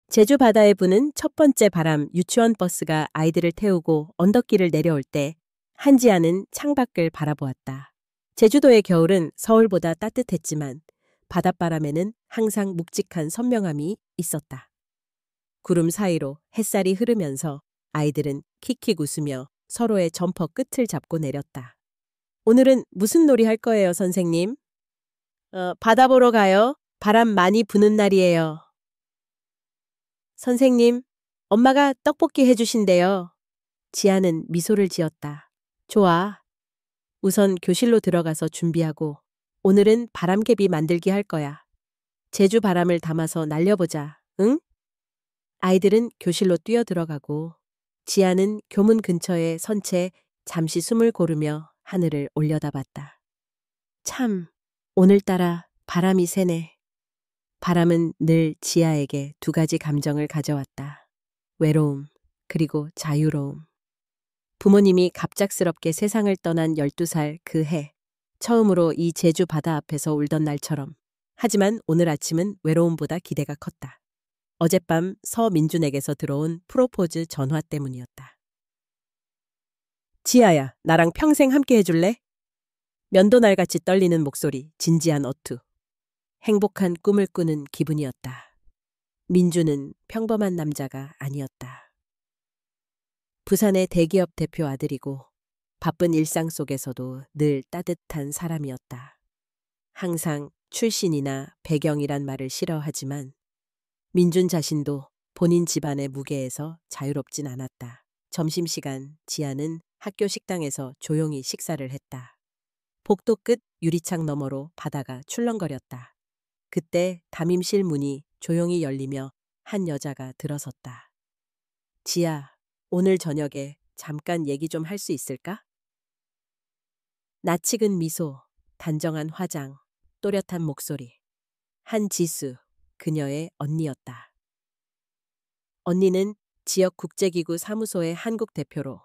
제주 바다에 부는 첫 번째 바람 유치원 버스가 아이들을 태우고 언덕길을 내려올 때 한지아는 창밖을 바라보았다. 제주도의 겨울은 서울보다 따뜻했지만 바닷바람에는 항상 묵직한 선명함이 있었다. 구름 사이로 햇살이 흐르면서 아이들은 킥킥 웃으며 서로의 점퍼 끝을 잡고 내렸다. 오늘은 무슨 놀이 할 거예요, 선생님? 바다 보러 가요. 바람 많이 부는 날이에요. 선생님, 엄마가 떡볶이 해주신대요. 지아는 미소를 지었다. 좋아. 우선 교실로 들어가서 준비하고 오늘은 바람개비 만들기 할 거야. 제주 바람을 담아서 날려보자, 응? 아이들은 교실로 뛰어들어가고 지아는 교문 근처에 선 채 잠시 숨을 고르며 하늘을 올려다봤다. 참, 오늘따라 바람이 세네. 바람은 늘 지아에게 두 가지 감정을 가져왔다. 외로움, 그리고 자유로움. 부모님이 갑작스럽게 세상을 떠난 12살 그 해, 처음으로 이 제주 바다 앞에서 울던 날처럼. 하지만 오늘 아침은 외로움보다 기대가 컸다. 어젯밤 서민준에게서 들어온 프로포즈 전화 때문이었다. 지아야, 나랑 평생 함께 해줄래? 면도날같이 떨리는 목소리, 진지한 어투. 행복한 꿈을 꾸는 기분이었다. 민주는 평범한 남자가 아니었다. 부산의 대기업 대표 아들이고 바쁜 일상 속에서도 늘 따뜻한 사람이었다. 항상 출신이나 배경이란 말을 싫어하지만 민준 자신도 본인 집안의 무게에서 자유롭진 않았다. 점심시간 지아는 학교 식당에서 조용히 식사를 했다. 복도 끝 유리창 너머로 바다가 출렁거렸다. 그때 담임실 문이 조용히 열리며 한 여자가 들어섰다. 지아, 오늘 저녁에 잠깐 얘기 좀 할 수 있을까? 낯익은 미소, 단정한 화장, 또렷한 목소리. 한지수, 그녀의 언니였다. 언니는 지역 국제기구 사무소의 한국 대표로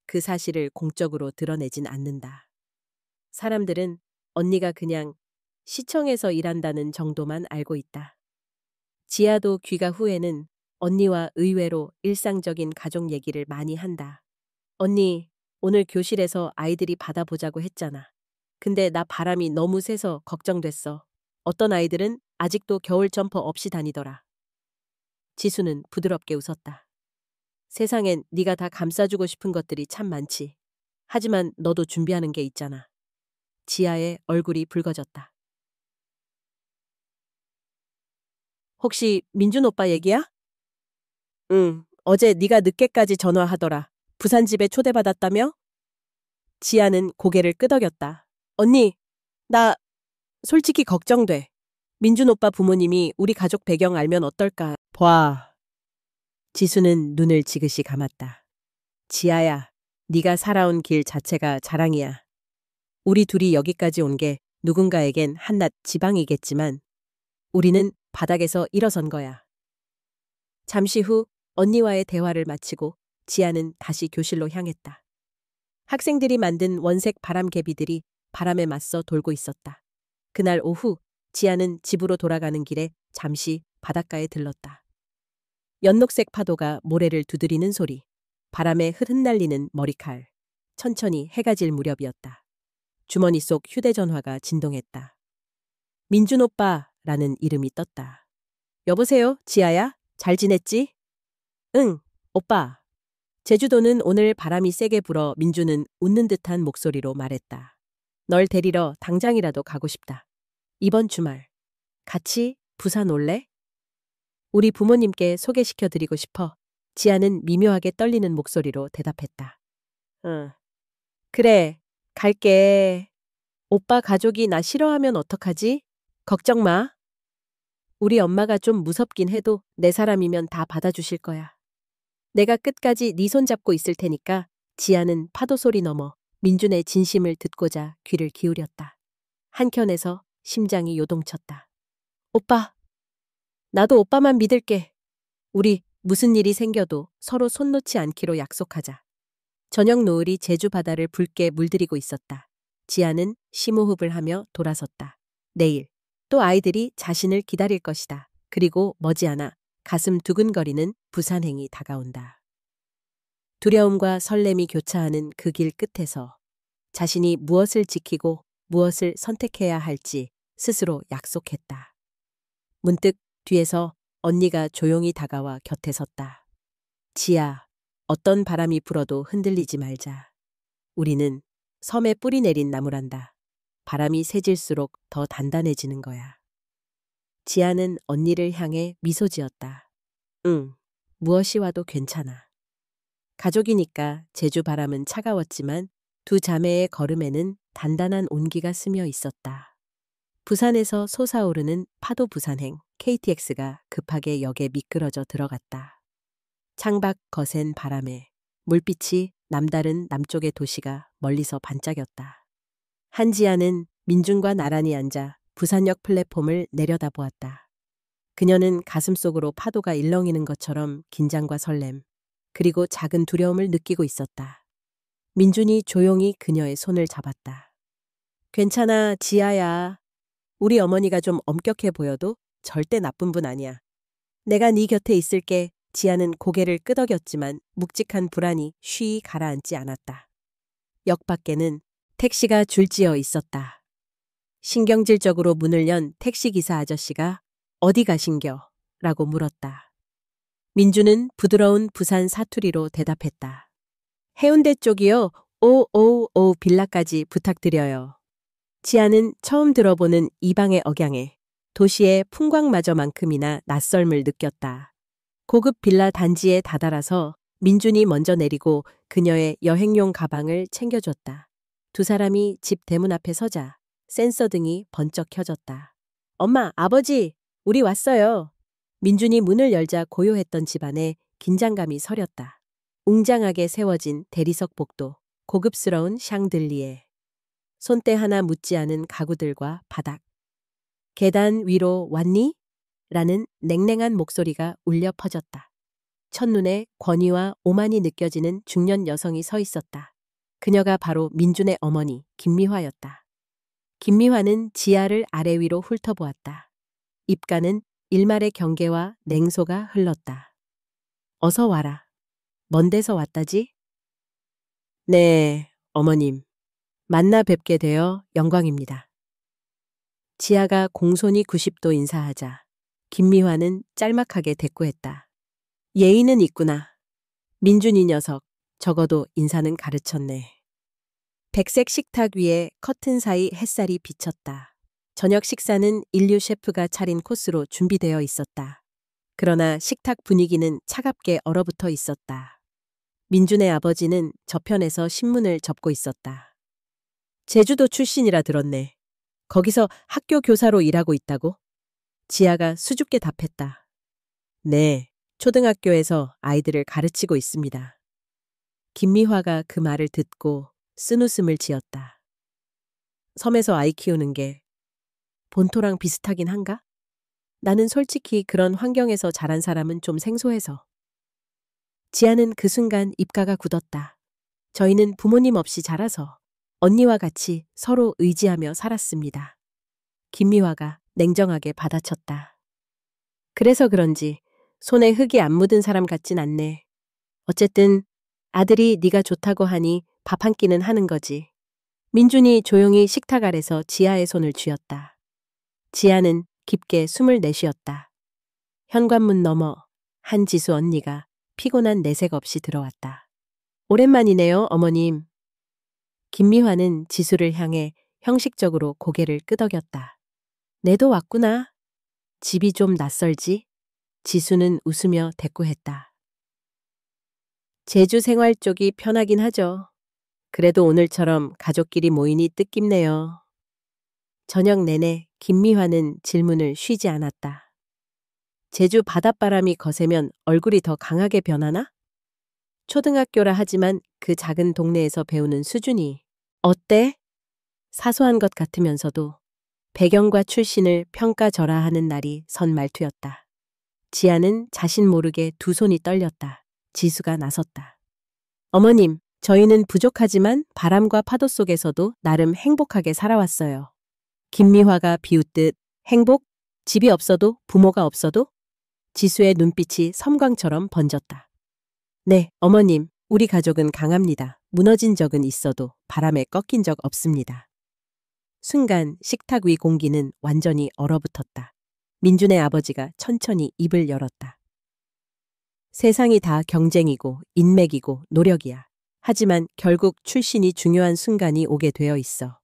그 사실을 공적으로 드러내진 않는다. 사람들은 언니가 그냥 시청에서 일한다는 정도만 알고 있다. 지아도 귀가 후에는 언니와 의외로 일상적인 가족 얘기를 많이 한다. 언니, 오늘 교실에서 아이들이 바다 보자고 했잖아. 근데 나 바람이 너무 세서 걱정됐어. 어떤 아이들은 아직도 겨울 점퍼 없이 다니더라. 지수는 부드럽게 웃었다. 세상엔 네가 다 감싸주고 싶은 것들이 참 많지. 하지만 너도 준비하는 게 있잖아. 지아의 얼굴이 붉어졌다. 혹시 민준 오빠 얘기야? 응, 어제 네가 늦게까지 전화하더라. 부산 집에 초대받았다며? 지아는 고개를 끄덕였다. 언니, 나 솔직히 걱정돼. 민준 오빠 부모님이 우리 가족 배경 알면 어떨까? 봐. 지수는 눈을 지그시 감았다. 지아야, 네가 살아온 길 자체가 자랑이야. 우리 둘이 여기까지 온 게 누군가에겐 한낱 지방이겠지만 우리는 바닥에서 일어선 거야. 잠시 후 언니와의 대화를 마치고 지아는 다시 교실로 향했다. 학생들이 만든 원색 바람개비들이 바람에 맞서 돌고 있었다. 그날 오후 지아는 집으로 돌아가는 길에 잠시 바닷가에 들렀다. 연녹색 파도가 모래를 두드리는 소리, 바람에 흩날리는 머리칼. 천천히 해가 질 무렵이었다. 주머니 속 휴대전화가 진동했다. 민준 오빠라는 이름이 떴다. 여보세요, 지아야? 잘 지냈지? 응, 오빠. 제주도는 오늘 바람이 세게 불어 민주는 웃는 듯한 목소리로 말했다. 널 데리러 당장이라도 가고 싶다. 이번 주말. 같이 부산 올래? 우리 부모님께 소개시켜드리고 싶어. 지아는 미묘하게 떨리는 목소리로 대답했다. 응. 그래, 갈게. 오빠 가족이 나 싫어하면 어떡하지? 걱정 마. 우리 엄마가 좀 무섭긴 해도 내 사람이면 다 받아주실 거야. 내가 끝까지 네 손 잡고 있을 테니까. 지아는 파도 소리 너머 민준의 진심을 듣고자 귀를 기울였다. 한켠에서 심장이 요동쳤다. 오빠, 나도 오빠만 믿을게. 우리 무슨 일이 생겨도 서로 손 놓지 않기로 약속하자. 저녁 노을이 제주 바다를 붉게 물들이고 있었다. 지아는 심호흡을 하며 돌아섰다. 내일 또 아이들이 자신을 기다릴 것이다. 그리고 머지않아 가슴 두근거리는 부산행이 다가온다. 두려움과 설렘이 교차하는 그 길 끝에서 자신이 무엇을 지키고 무엇을 선택해야 할지 스스로 약속했다. 문득 뒤에서 언니가 조용히 다가와 곁에 섰다. 지아, 어떤 바람이 불어도 흔들리지 말자. 우리는 섬에 뿌리 내린 나무란다. 바람이 세질수록 더 단단해지는 거야. 지아는 언니를 향해 미소 지었다. 응, 무엇이 와도 괜찮아. 가족이니까 제주 바람은 차가웠지만 두 자매의 걸음에는 단단한 온기가 스며 있었다. 부산에서 솟아오르는 파도 부산행 KTX가 급하게 역에 미끄러져 들어갔다. 창밖 거센 바람에 물빛이 남다른 남쪽의 도시가 멀리서 반짝였다. 한지아는 민준과 나란히 앉아 부산역 플랫폼을 내려다보았다. 그녀는 가슴속으로 파도가 일렁이는 것처럼 긴장과 설렘, 그리고 작은 두려움을 느끼고 있었다. 민준이 조용히 그녀의 손을 잡았다. 괜찮아, 지아야. 우리 어머니가 좀 엄격해 보여도 절대 나쁜 분 아니야. 내가 네 곁에 있을게. 지아는 고개를 끄덕였지만 묵직한 불안이 쉬이 가라앉지 않았다. 역 밖에는 택시가 줄지어 있었다. 신경질적으로 문을 연 택시기사 아저씨가 어디 가신겨? 라고 물었다. 민주는 부드러운 부산 사투리로 대답했다. 해운대 쪽이요. 오오오 빌라까지 부탁드려요. 지아는 처음 들어보는 이방의 억양에 도시의 풍광마저만큼이나 낯설음을 느꼈다. 고급 빌라 단지에 다다라서 민준이 먼저 내리고 그녀의 여행용 가방을 챙겨줬다. 두 사람이 집 대문 앞에 서자 센서등이 번쩍 켜졌다. 엄마, 아버지, 우리 왔어요. 민준이 문을 열자 고요했던 집안에 긴장감이 서렸다. 웅장하게 세워진 대리석 복도, 고급스러운 샹들리에, 손때 하나 묻지 않은 가구들과 바닥. 계단 위로 왔니? 라는 냉랭한 목소리가 울려 퍼졌다. 첫눈에 권위와 오만이 느껴지는 중년 여성이 서 있었다. 그녀가 바로 민준의 어머니 김미화였다. 김미화는 지아를 아래 위로 훑어보았다. 입가는 일말의 경계와 냉소가 흘렀다. 어서 와라. 먼 데서 왔다지? 네, 어머님. 만나 뵙게 되어 영광입니다. 지아가 공손히 90도 인사하자 김미화는 짤막하게 대꾸했다. 예의는 있구나. 민준이 녀석, 적어도 인사는 가르쳤네. 백색 식탁 위에 커튼 사이 햇살이 비쳤다. 저녁 식사는 인류 셰프가 차린 코스로 준비되어 있었다. 그러나 식탁 분위기는 차갑게 얼어붙어 있었다. 민준의 아버지는 저편에서 신문을 접고 있었다. 제주도 출신이라 들었네. 거기서 학교 교사로 일하고 있다고? 지아가 수줍게 답했다. 네, 초등학교에서 아이들을 가르치고 있습니다. 김미화가 그 말을 듣고 쓴웃음을 지었다. 섬에서 아이 키우는 게 본토랑 비슷하긴 한가? 나는 솔직히 그런 환경에서 자란 사람은 좀 생소해서. 지아는 그 순간 입가가 굳었다. 저희는 부모님 없이 자라서 언니와 같이 서로 의지하며 살았습니다. 김미화가 냉정하게 받아쳤다. 그래서 그런지 손에 흙이 안 묻은 사람 같진 않네. 어쨌든 아들이 네가 좋다고 하니 밥 한 끼는 하는 거지. 민준이 조용히 식탁 아래서 지아의 손을 쥐었다. 지아는 깊게 숨을 내쉬었다. 현관문 너머 한지수 언니가 피곤한 내색 없이 들어왔다. 오랜만이네요, 어머님. 김미화는 지수를 향해 형식적으로 고개를 끄덕였다. 내도 왔구나. 집이 좀 낯설지? 지수는 웃으며 대꾸했다. 제주 생활 쪽이 편하긴 하죠. 그래도 오늘처럼 가족끼리 모이니 뜻깊네요. 저녁 내내 김미화는 질문을 쉬지 않았다. 제주 바닷바람이 거세면 얼굴이 더 강하게 변하나? 초등학교라 하지만 그 작은 동네에서 배우는 수준이 어때? 사소한 것 같으면서도 배경과 출신을 평가절하하는 날이 선 말투였다. 지아는 자신 모르게 두 손이 떨렸다. 지수가 나섰다. 어머님, 저희는 부족하지만 바람과 파도 속에서도 나름 행복하게 살아왔어요. 김미화가 비웃듯 행복? 집이 없어도 부모가 없어도? 지수의 눈빛이 섬광처럼 번졌다. 네, 어머님, 우리 가족은 강합니다. 무너진 적은 있어도 바람에 꺾인 적 없습니다. 순간 식탁 위 공기는 완전히 얼어붙었다. 민준의 아버지가 천천히 입을 열었다. 세상이 다 경쟁이고 인맥이고 노력이야. 하지만 결국 출신이 중요한 순간이 오게 되어 있어.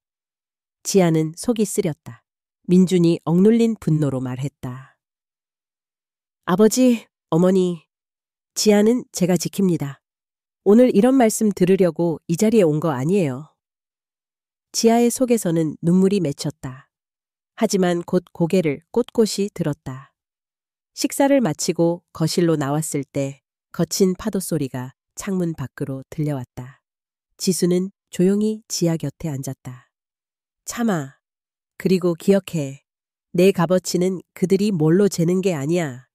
지아는 속이 쓰렸다. 민준이 억눌린 분노로 말했다. 아버지, 어머니, 지아는 제가 지킵니다. 오늘 이런 말씀 들으려고 이 자리에 온 거 아니에요. 지아의 속에서는 눈물이 맺혔다. 하지만 곧 고개를 꼿꼿이 들었다. 식사를 마치고 거실로 나왔을 때 거친 파도 소리가 창문 밖으로 들려왔다. 지수는 조용히 지아 곁에 앉았다. 참아. 그리고 기억해. 내 값어치는 그들이 뭘로 재는 게 아니야.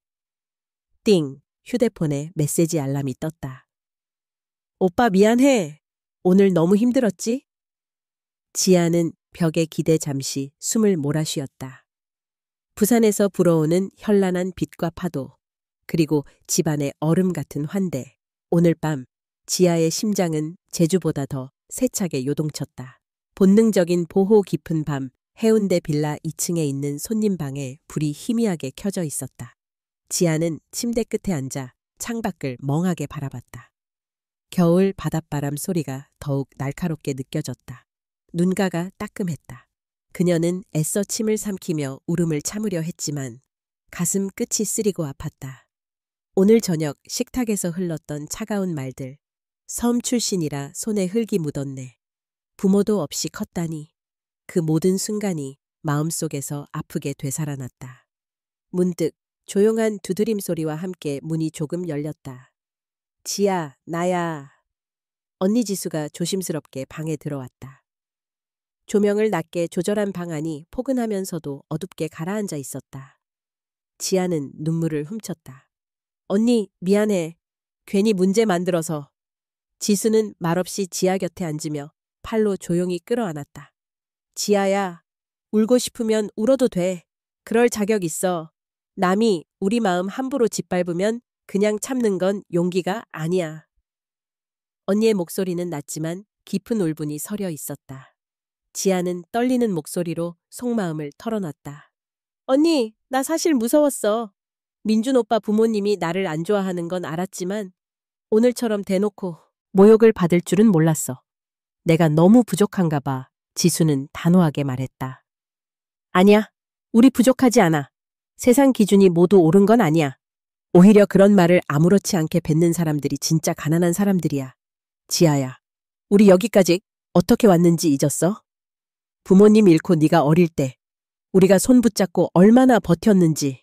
띵. 휴대폰에 메시지 알람이 떴다. 오빠 미안해. 오늘 너무 힘들었지? 지아는 벽에 기대 잠시 숨을 몰아쉬었다. 부산에서 불어오는 현란한 빛과 파도, 그리고 집안의 얼음 같은 환대. 오늘 밤 지아의 심장은 제주보다 더 세차게 요동쳤다. 본능적인 보호 깊은 밤 해운대 빌라 2층에 있는 손님 방에 불이 희미하게 켜져 있었다. 지아는 침대 끝에 앉아 창밖을 멍하게 바라봤다. 겨울 바닷바람 소리가 더욱 날카롭게 느껴졌다. 눈가가 따끔했다. 그녀는 애써 침을 삼키며 울음을 참으려 했지만 가슴 끝이 쓰리고 아팠다. 오늘 저녁 식탁에서 흘렀던 차가운 말들. 섬 출신이라 손에 흙이 묻었네. 부모도 없이 컸다니. 그 모든 순간이 마음속에서 아프게 되살아났다. 문득 조용한 두드림 소리와 함께 문이 조금 열렸다. 지아, 나야. 언니 지수가 조심스럽게 방에 들어왔다. 조명을 낮게 조절한 방 안이 포근하면서도 어둡게 가라앉아 있었다. 지아는 눈물을 훔쳤다. 언니, 미안해. 괜히 문제 만들어서. 지수는 말없이 지아 곁에 앉으며 팔로 조용히 끌어안았다. 지아야, 울고 싶으면 울어도 돼. 그럴 자격 있어. 남이 우리 마음 함부로 짓밟으면 그냥 참는 건 용기가 아니야. 언니의 목소리는 낮지만 깊은 울분이 서려 있었다. 지아는 떨리는 목소리로 속마음을 털어놨다. 언니, 나 사실 무서웠어. 민준 오빠 부모님이 나를 안 좋아하는 건 알았지만 오늘처럼 대놓고 모욕을 받을 줄은 몰랐어. 내가 너무 부족한가 봐. 지수는 단호하게 말했다. 아니야, 우리 부족하지 않아. 세상 기준이 모두 옳은 건 아니야. 오히려 그런 말을 아무렇지 않게 뱉는 사람들이 진짜 가난한 사람들이야. 지아야, 우리 여기까지 어떻게 왔는지 잊었어? 부모님 잃고 네가 어릴 때 우리가 손 붙잡고 얼마나 버텼는지.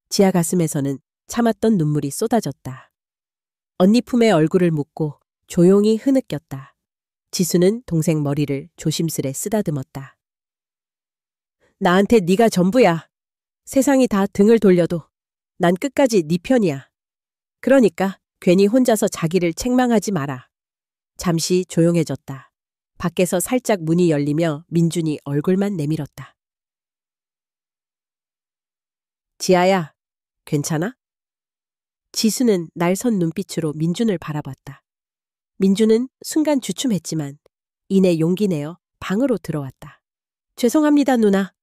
지아 가슴에서는 참았던 눈물이 쏟아졌다. 언니 품에 얼굴을 묻고 조용히 흐느꼈다. 지수는 동생 머리를 조심스레 쓰다듬었다. 나한테 네가 전부야. 세상이 다 등을 돌려도 난 끝까지 네 편이야. 그러니까 괜히 혼자서 자기를 책망하지 마라. 잠시 조용해졌다. 밖에서 살짝 문이 열리며 민준이 얼굴만 내밀었다. 지아야, 괜찮아? 지수는 날선 눈빛으로 민준을 바라봤다. 민준은 순간 주춤했지만 이내 용기 내어 방으로 들어왔다. 죄송합니다, 누나.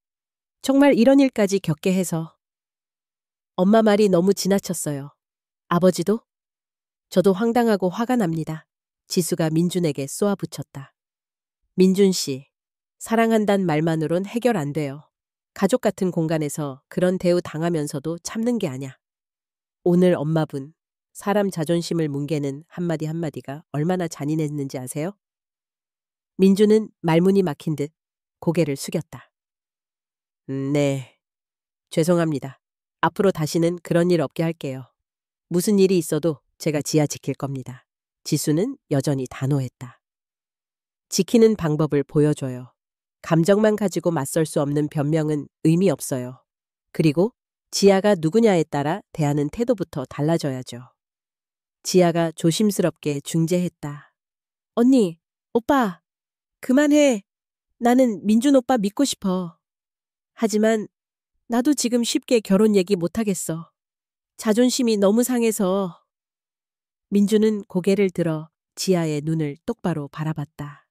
정말 이런 일까지 겪게 해서. 엄마 말이 너무 지나쳤어요. 아버지도? 저도 황당하고 화가 납니다. 지수가 민준에게 쏘아붙였다. 민준 씨, 사랑한단 말만으론 해결 안 돼요. 가족 같은 공간에서 그런 대우 당하면서도 참는 게 아냐. 오늘 엄마분, 사람 자존심을 뭉개는 한마디 한마디가 얼마나 잔인했는지 아세요? 민준은 말문이 막힌 듯 고개를 숙였다. 네, 죄송합니다. 앞으로 다시는 그런 일 없게 할게요. 무슨 일이 있어도 제가 지아 지킬 겁니다. 지수는 여전히 단호했다. 지키는 방법을 보여줘요. 감정만 가지고 맞설 수 없는 변명은 의미 없어요. 그리고 지아가 누구냐에 따라 대하는 태도부터 달라져야죠. 지아가 조심스럽게 중재했다. 언니, 오빠, 그만해. 나는 민준 오빠 믿고 싶어. 하지만 나도 지금 쉽게 결혼 얘기 못하겠어. 자존심이 너무 상해서. 민주는 고개를 들어 지아의 눈을 똑바로 바라봤다.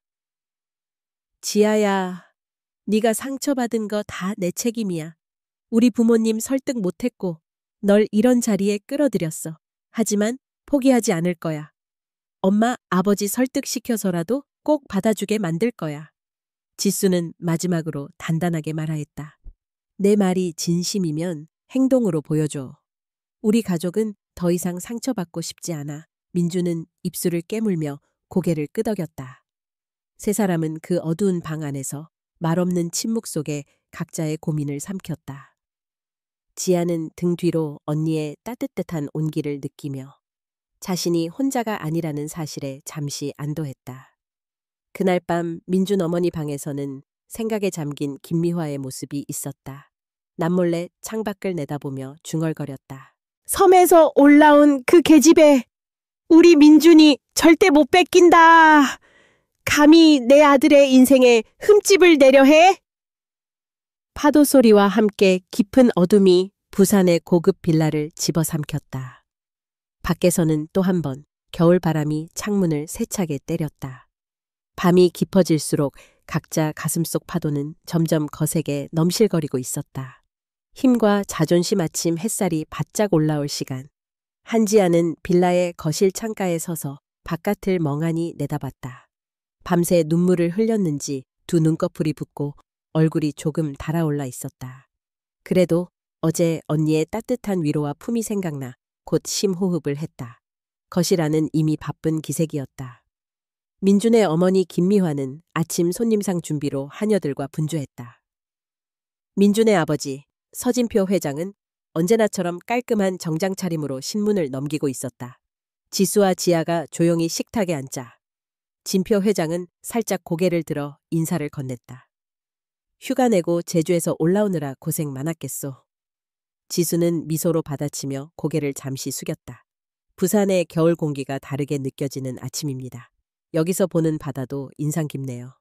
지아야, 네가 상처받은 거 다 내 책임이야. 우리 부모님 설득 못했고 널 이런 자리에 끌어들였어. 하지만 포기하지 않을 거야. 엄마, 아버지 설득시켜서라도 꼭 받아주게 만들 거야. 지수는 마지막으로 단단하게 말하였다. 내 말이 진심이면 행동으로 보여줘. 우리 가족은 더 이상 상처받고 싶지 않아. 민주는 입술을 깨물며 고개를 끄덕였다. 세 사람은 그 어두운 방 안에서 말없는 침묵 속에 각자의 고민을 삼켰다. 지아는 등 뒤로 언니의 따뜻한 온기를 느끼며 자신이 혼자가 아니라는 사실에 잠시 안도했다. 그날 밤 민준 어머니 방에서는 생각에 잠긴 김미화의 모습이 있었다. 남몰래 창밖을 내다보며 중얼거렸다. 섬에서 올라온 그 계집애, 우리 민준이 절대 못 뺏긴다. 감히 내 아들의 인생에 흠집을 내려 해? 파도 소리와 함께 깊은 어둠이 부산의 고급 빌라를 집어삼켰다. 밖에서는 또 한 번 겨울바람이 창문을 세차게 때렸다. 밤이 깊어질수록 각자 가슴속 파도는 점점 거세게 넘실거리고 있었다. 힘과 자존심 아침 햇살이 바짝 올라올 시간. 한지아는 빌라의 거실 창가에 서서 바깥을 멍하니 내다봤다. 밤새 눈물을 흘렸는지 두 눈꺼풀이 붓고 얼굴이 조금 달아올라 있었다. 그래도 어제 언니의 따뜻한 위로와 품이 생각나 곧 심호흡을 했다. 거실 안은 이미 바쁜 기색이었다. 민준의 어머니 김미화는 아침 손님상 준비로 하녀들과 분주했다. 민준의 아버지 서진표 회장은 언제나처럼 깔끔한 정장 차림으로 신문을 넘기고 있었다. 지수와 지아가 조용히 식탁에 앉자 진표 회장은 살짝 고개를 들어 인사를 건넸다. 휴가 내고 제주에서 올라오느라 고생 많았겠소. 지수는 미소로 받아치며 고개를 잠시 숙였다. 부산의 겨울 공기가 다르게 느껴지는 아침입니다. 여기서 보는 바다도 인상 깊네요.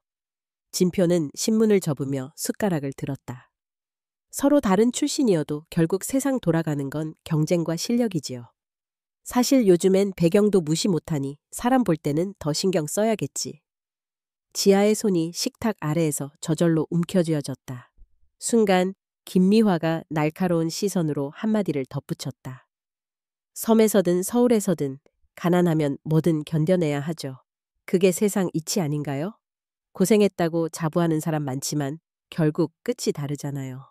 진표는 신문을 접으며 숟가락을 들었다. 서로 다른 출신이어도 결국 세상 돌아가는 건 경쟁과 실력이지요. 사실 요즘엔 배경도 무시 못하니 사람 볼 때는 더 신경 써야겠지. 지아의 손이 식탁 아래에서 저절로 움켜쥐어졌다. 순간 김미화가 날카로운 시선으로 한마디를 덧붙였다. 섬에서든 서울에서든 가난하면 뭐든 견뎌내야 하죠. 그게 세상 이치 아닌가요? 고생했다고 자부하는 사람 많지만 결국 끝이 다르잖아요.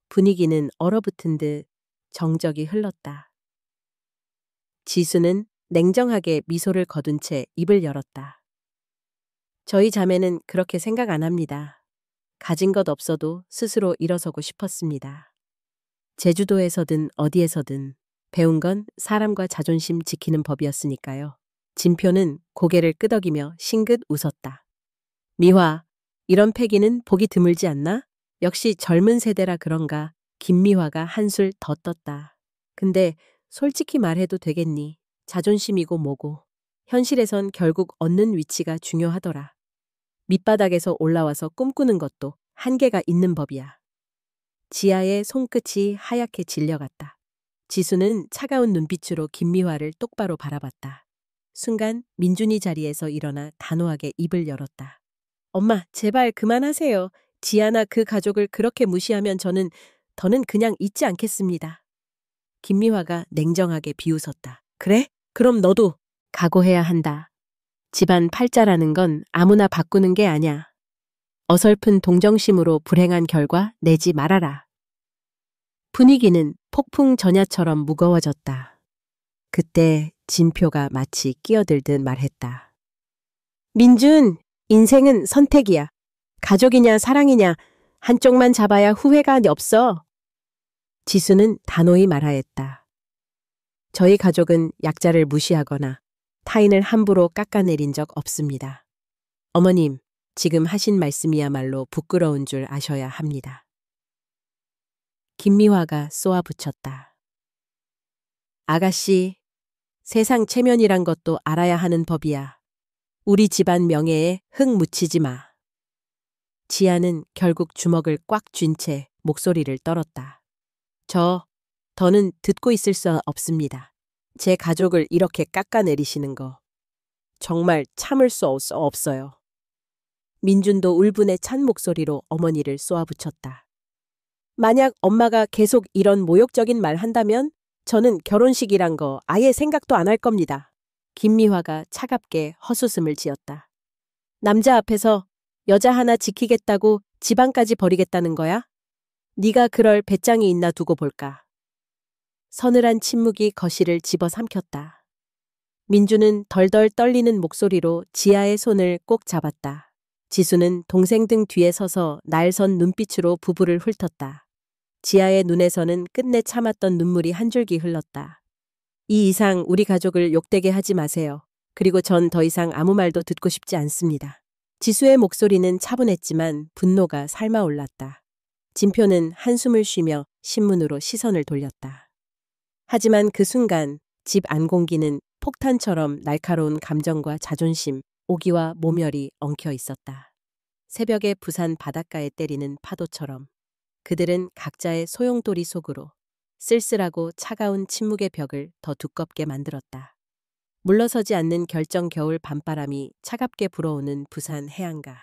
분위기는 얼어붙은 듯 정적이 흘렀다. 지수는 냉정하게 미소를 거둔 채 입을 열었다. 저희 자매는 그렇게 생각 안 합니다. 가진 것 없어도 스스로 일어서고 싶었습니다. 제주도에서든 어디에서든 배운 건 사람과 자존심 지키는 법이었으니까요. 진표는 고개를 끄덕이며 싱긋 웃었다. 미화, 이런 패기는 보기 드물지 않나? 역시 젊은 세대라 그런가. 김미화가 한술 더 떴다. 근데 솔직히 말해도 되겠니? 자존심이고 뭐고. 현실에선 결국 얻는 위치가 중요하더라. 밑바닥에서 올라와서 꿈꾸는 것도 한계가 있는 법이야. 지아의 손끝이 하얗게 질려갔다. 지수는 차가운 눈빛으로 김미화를 똑바로 바라봤다. 순간 민준이 자리에서 일어나 단호하게 입을 열었다. 엄마, 제발 그만하세요. 지아나 그 가족을 그렇게 무시하면 더는 그냥 잊지 않겠습니다. 김미화가 냉정하게 비웃었다. 그래? 그럼 너도 각오해야 한다. 집안 팔자라는 건 아무나 바꾸는 게 아냐. 어설픈 동정심으로 불행한 결과 내지 말아라. 분위기는 폭풍 전야처럼 무거워졌다. 그때 진표가 마치 끼어들듯 말했다. 민준, 인생은 선택이야. 가족이냐 사랑이냐 한쪽만 잡아야 후회가 없어. 지수는 단호히 말하였다. 저희 가족은 약자를 무시하거나 타인을 함부로 깎아내린 적 없습니다. 어머님, 지금 하신 말씀이야말로 부끄러운 줄 아셔야 합니다. 김미화가 쏘아붙였다. 아가씨, 세상 체면이란 것도 알아야 하는 법이야. 우리 집안 명예에 흙 묻히지 마. 지아는 결국 주먹을 꽉 쥔 채 목소리를 떨었다. 저 더는 듣고 있을 수 없습니다. 제 가족을 이렇게 깎아내리시는 거 정말 참을 수 없어요. 민준도 울분에 찬 목소리로 어머니를 쏘아붙였다. 만약 엄마가 계속 이런 모욕적인 말 한다면 저는 결혼식이란 거 아예 생각도 안 할 겁니다. 김미화가 차갑게 헛웃음을 지었다. 남자 앞에서 여자 하나 지키겠다고 집안까지 버리겠다는 거야? 네가 그럴 배짱이 있나 두고 볼까. 서늘한 침묵이 거실을 집어삼켰다. 민주는 덜덜 떨리는 목소리로 지아의 손을 꼭 잡았다. 지수는 동생 등 뒤에 서서 날선 눈빛으로 부부를 훑었다. 지아의 눈에서는 끝내 참았던 눈물이 한 줄기 흘렀다. 이 이상 우리 가족을 욕되게 하지 마세요. 그리고 전 더 이상 아무 말도 듣고 싶지 않습니다. 지수의 목소리는 차분했지만 분노가 삶아올랐다. 진표는 한숨을 쉬며 신문으로 시선을 돌렸다. 하지만 그 순간 집 안 공기는 폭탄처럼 날카로운 감정과 자존심, 오기와 모멸이 엉켜 있었다. 새벽에 부산 바닷가에 때리는 파도처럼 그들은 각자의 소용돌이 속으로 쓸쓸하고 차가운 침묵의 벽을 더 두껍게 만들었다. 물러서지 않는 결정 겨울 밤바람이 차갑게 불어오는 부산 해안가.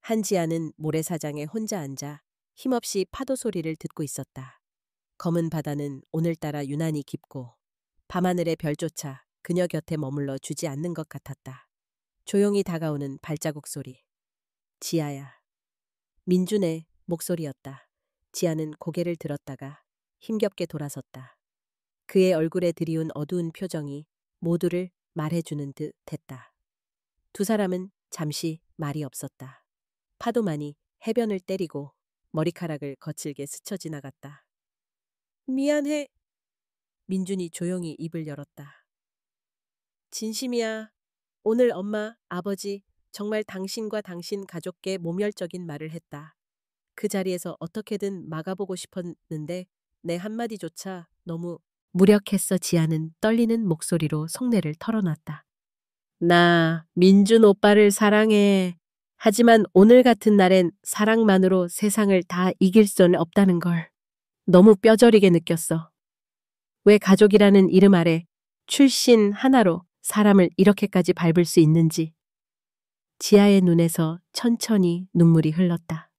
한지아는 모래사장에 혼자 앉아 힘없이 파도 소리를 듣고 있었다. 검은 바다는 오늘따라 유난히 깊고 밤하늘의 별조차 그녀 곁에 머물러 주지 않는 것 같았다. 조용히 다가오는 발자국 소리. 지아야. 민준의 목소리였다. 지아는 고개를 들었다가 힘겹게 돌아섰다. 그의 얼굴에 드리운 어두운 표정이 모두를 말해주는 듯 했다. 두 사람은 잠시 말이 없었다. 파도만이 해변을 때리고 머리카락을 거칠게 스쳐 지나갔다. 미안해. 민준이 조용히 입을 열었다. 진심이야. 오늘 엄마, 아버지 정말 당신과 당신 가족께 모멸적인 말을 했다. 그 자리에서 어떻게든 막아보고 싶었는데 내 한마디조차 너무 무력했어. 지아는 떨리는 목소리로 속내를 털어놨다. 나 민준 오빠를 사랑해. 하지만 오늘 같은 날엔 사랑만으로 세상을 다 이길 수는 없다는 걸 너무 뼈저리게 느꼈어. 왜 가족이라는 이름 아래 출신 하나로 사람을 이렇게까지 밟을 수 있는지. 지아의 눈에서 천천히 눈물이 흘렀다.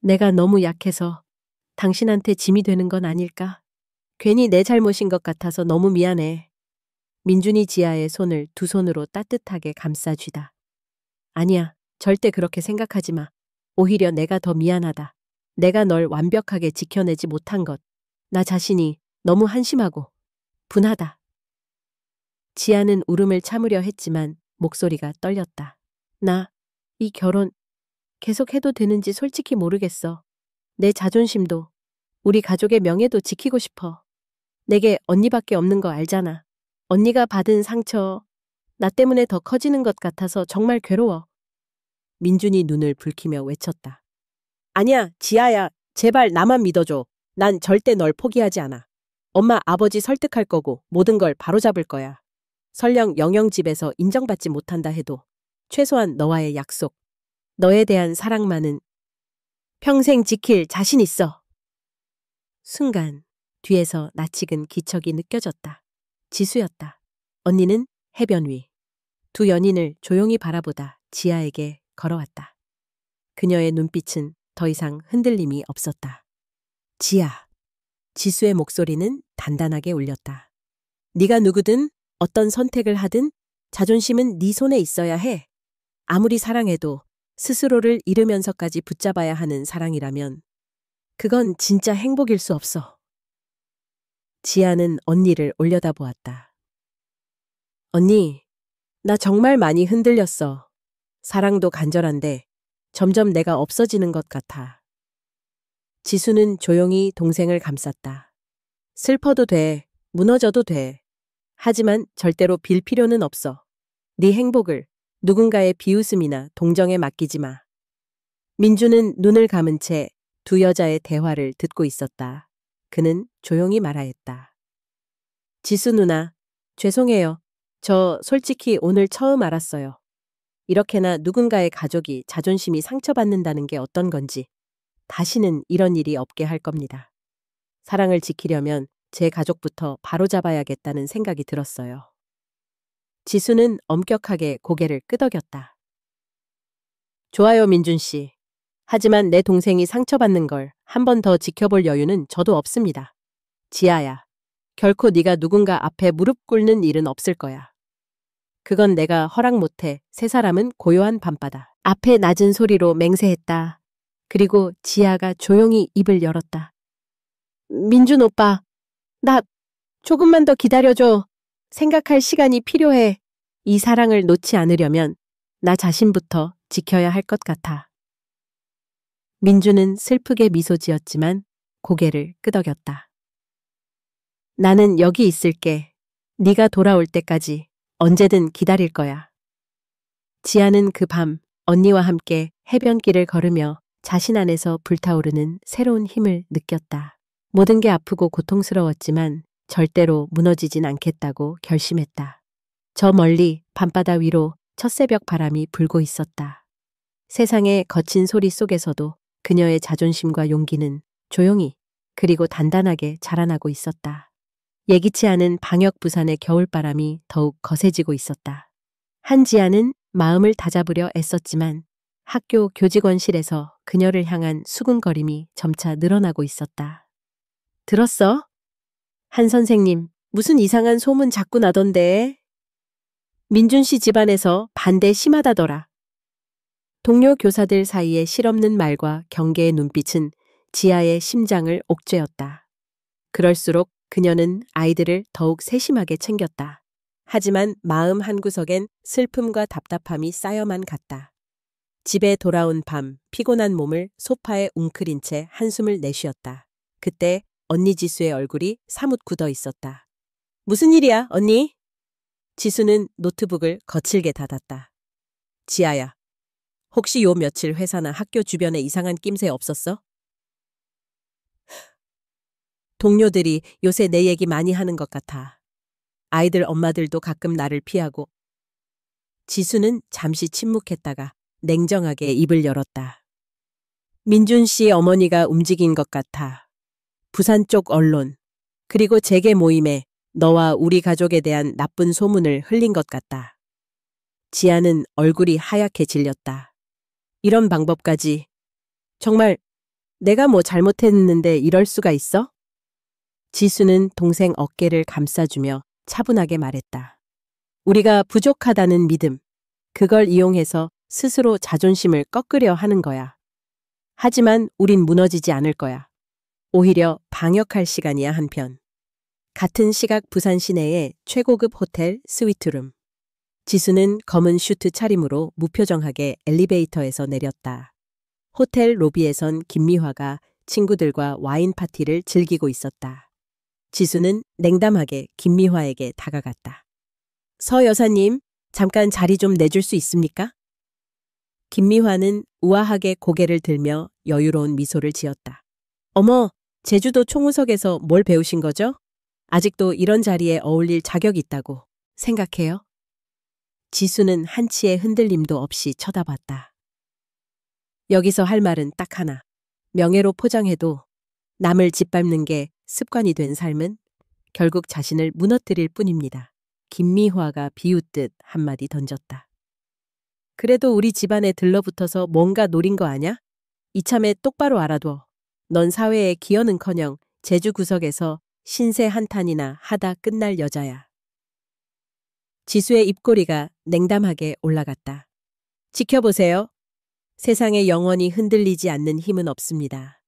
내가 너무 약해서 당신한테 짐이 되는 건 아닐까? 괜히 내 잘못인 것 같아서 너무 미안해. 민준이 지아의 손을 두 손으로 따뜻하게 감싸쥐다. 아니야, 절대 그렇게 생각하지 마. 오히려 내가 더 미안하다. 내가 널 완벽하게 지켜내지 못한 것. 나 자신이 너무 한심하고 분하다. 지아는 울음을 참으려 했지만 목소리가 떨렸다. 나 이 결혼 계속 해도 되는지 솔직히 모르겠어. 내 자존심도 우리 가족의 명예도 지키고 싶어. 내게 언니밖에 없는 거 알잖아. 언니가 받은 상처 나 때문에 더 커지는 것 같아서 정말 괴로워. 민준이 눈을 붉히며 외쳤다. 아니야, 지아야. 제발 나만 믿어줘. 난 절대 널 포기하지 않아. 엄마, 아버지 설득할 거고 모든 걸 바로잡을 거야. 설령 영영집에서 인정받지 못한다 해도 최소한 너와의 약속, 너에 대한 사랑만은 평생 지킬 자신 있어. 순간 뒤에서 낯익은 기척이 느껴졌다. 지수였다. 언니는 해변 위. 두 연인을 조용히 바라보다 지아에게 걸어왔다. 그녀의 눈빛은 더 이상 흔들림이 없었다. 지아. 지수의 목소리는 단단하게 울렸다. 네가 누구든 어떤 선택을 하든 자존심은 네 손에 있어야 해. 아무리 사랑해도 스스로를 잃으면서까지 붙잡아야 하는 사랑이라면 그건 진짜 행복일 수 없어. 지아는 언니를 올려다보았다. 언니, 나 정말 많이 흔들렸어. 사랑도 간절한데 점점 내가 없어지는 것 같아. 지수는 조용히 동생을 감쌌다. 슬퍼도 돼, 무너져도 돼. 하지만 절대로 빌 필요는 없어. 네 행복을 누군가의 비웃음이나 동정에 맡기지 마. 민주는 눈을 감은 채 두 여자의 대화를 듣고 있었다. 그는 조용히 말하였다. 지수 누나, 죄송해요. 저 솔직히 오늘 처음 알았어요. 이렇게나 누군가의 가족이 자존심이 상처받는다는 게 어떤 건지. 다시는 이런 일이 없게 할 겁니다. 사랑을 지키려면 제 가족부터 바로잡아야겠다는 생각이 들었어요. 지수는 엄격하게 고개를 끄덕였다. 좋아요, 민준 씨. 하지만 내 동생이 상처받는 걸 한 번 더 지켜볼 여유는 저도 없습니다. 지아야, 결코 네가 누군가 앞에 무릎 꿇는 일은 없을 거야. 그건 내가 허락 못해. 세 사람은 고요한 밤바다 앞에 낮은 소리로 맹세했다. 그리고 지아가 조용히 입을 열었다. 민준 오빠, 나 조금만 더 기다려줘. 생각할 시간이 필요해. 이 사랑을 놓지 않으려면 나 자신부터 지켜야 할 것 같아. 민주는 슬프게 미소 지었지만 고개를 끄덕였다. 나는 여기 있을게. 네가 돌아올 때까지 언제든 기다릴 거야. 지아는 그 밤 언니와 함께 해변길을 걸으며 자신 안에서 불타오르는 새로운 힘을 느꼈다. 모든 게 아프고 고통스러웠지만 절대로 무너지진 않겠다고 결심했다. 저 멀리 밤바다 위로 첫새벽 바람이 불고 있었다. 세상의 거친 소리 속에서도 그녀의 자존심과 용기는 조용히 그리고 단단하게 자라나고 있었다. 예기치 않은 방역 부산의 겨울바람이 더욱 거세지고 있었다. 한지아는 마음을 다잡으려 애썼지만 학교 교직원실에서 그녀를 향한 수군거림이 점차 늘어나고 있었다. 들었어? 한 선생님, 무슨 이상한 소문 자꾸 나던데. 민준 씨 집안에서 반대 심하다더라. 동료 교사들 사이의 실없는 말과 경계의 눈빛은 지아의 심장을 옥죄었다. 그럴수록 그녀는 아이들을 더욱 세심하게 챙겼다. 하지만 마음 한구석엔 슬픔과 답답함이 쌓여만 갔다. 집에 돌아온 밤 피곤한 몸을 소파에 웅크린 채 한숨을 내쉬었다. 그때 언니 지수의 얼굴이 사뭇 굳어 있었다. 무슨 일이야, 언니? 지수는 노트북을 거칠게 닫았다. 지아야, 혹시 요 며칠 회사나 학교 주변에 이상한 낌새 없었어? 동료들이 요새 내 얘기 많이 하는 것 같아. 아이들 엄마들도 가끔 나를 피하고. 지수는 잠시 침묵했다가 냉정하게 입을 열었다. 민준 씨 어머니가 움직인 것 같아. 부산 쪽 언론, 그리고 재계 모임에 너와 우리 가족에 대한 나쁜 소문을 흘린 것 같다. 지아는 얼굴이 하얗게 질렸다. 이런 방법까지. 정말 내가 뭐 잘못했는데 이럴 수가 있어? 지수는 동생 어깨를 감싸주며 차분하게 말했다. 우리가 부족하다는 믿음, 그걸 이용해서 스스로 자존심을 꺾으려 하는 거야. 하지만 우린 무너지지 않을 거야. 오히려 방역할 시간이야 한편. 같은 시각 부산 시내의 최고급 호텔 스위트룸. 지수는 검은 슈트 차림으로 무표정하게 엘리베이터에서 내렸다. 호텔 로비에선 김미화가 친구들과 와인 파티를 즐기고 있었다. 지수는 냉담하게 김미화에게 다가갔다. 서 여사님, 잠깐 자리 좀 내줄 수 있습니까? 김미화는 우아하게 고개를 들며 여유로운 미소를 지었다. 어머, 제주도 총무석에서 뭘 배우신 거죠? 아직도 이런 자리에 어울릴 자격이 있다고 생각해요? 지수는 한치의 흔들림도 없이 쳐다봤다. 여기서 할 말은 딱 하나. 명예로 포장해도 남을 짓밟는 게 습관이 된 삶은 결국 자신을 무너뜨릴 뿐입니다. 김미화가 비웃듯 한마디 던졌다. 그래도 우리 집안에 들러붙어서 뭔가 노린 거 아냐? 이참에 똑바로 알아둬. 넌 사회에 기여는커녕 제주 구석에서 신세 한탄이나 하다 끝날 여자야. 지수의 입꼬리가 냉담하게 올라갔다. 지켜보세요. 세상에 영원히 흔들리지 않는 힘은 없습니다.